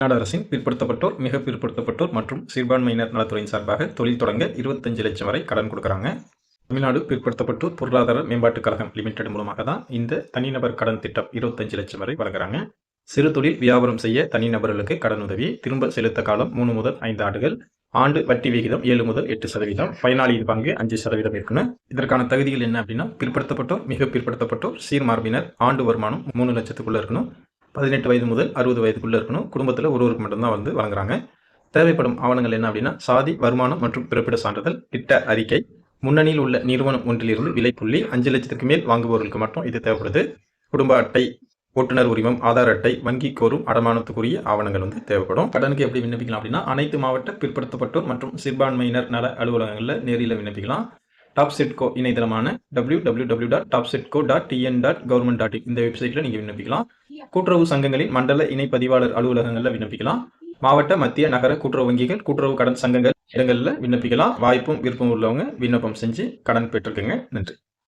தமிழ்நாடு அரசின் பிற்படுத்தப்பட்டோர், மிக பிற்படுத்தப்பட்டோர் மற்றும் சிறுபான்மையினர் நலத்துறையின் சார்பாக தொழில் தொடங்க 25 லட்சம் வரை கடன் கொடுக்குறாங்க. தமிழ்நாடு பிற்படுத்தப்பட்டோர் பொருளாதார மேம்பாட்டுக் கழகம் லிமிடெட் மூலமாக தான் இந்த தனிநபர் கடன் திட்டம் 25 லட்சம் வரை வழங்குறாங்க. சிறு தொழில் வியாபாரம் செய்ய தனிநபர்களுக்கு கடனுதவி, திரும்ப செலுத்த காலம் 3 முதல் 5 ஆண்டுகள், ஆண்டு வட்டி விகிதம் 7 முதல் 8%, பயனாளியின் பங்கு 5% இருக்கணும். இதற்கான தகுதிகள் என்ன அப்படின்னா, பிற்படுத்தப்பட்டோர், மிக பிற்படுத்தப்பட்டோர், சீர்மார்பினர், ஆண்டு வருமானம் 3 லட்சத்துக்குள்ள இருக்கணும், 18 வயது முதல் 60 வயதுக்குள்ள இருக்கணும், குடும்பத்தில் ஒருவருக்கு மட்டும்தான் வழங்குறாங்க. தேவைப்படும் ஆவணங்கள் என்ன அப்படின்னா, சாதி, வருமானம் மற்றும் பிறப்பிட சான்றிதழ், திட்ட அறிக்கை, முன்னணியில் உள்ள நிறுவனம் ஒன்றிலிருந்து விலைப்புள்ளி, 5 லட்சத்துக்கு மேல் வாங்குபவர்களுக்கு மட்டும் இது தேவைப்படுது. குடும்ப அட்டை, ஓட்டுநர் உரிமம், ஆதார் அட்டை, வங்கி கோரும் அடமானத்துக்குரிய ஆவணங்கள் தேவைப்படும். கடனுக்கு எப்படி விண்ணப்பிக்கலாம் அப்படின்னா, அனைத்து மாவட்ட பிற்படுத்தப்பட்டோர் மற்றும் சிறுபான்மையினர் நல அலுவலகங்களில் நேரில் விண்ணப்பிக்கலாம். டாப்செட்கோ இணையதளமான www.topsetco.tn.government.in இந்த வெப்சைட்டில் நீங்கள் விண்ணப்பிக்கலாம். கூட்டுறவு சங்கங்களின் மண்டல இணை பதிவாளர் அலுவலகங்களில் விண்ணப்பிக்கலாம். மாவட்ட, மத்திய, நகர கூட்டுறவு வங்கிகள், கூட்டுறவு கடன் சங்கங்கள் இடங்களில் விண்ணப்பிக்கலாம். வாய்ப்பும் விருப்பம் உள்ளவங்க விண்ணப்பம் செஞ்சு கடன் பெற்றுக்கங்க. நன்றி.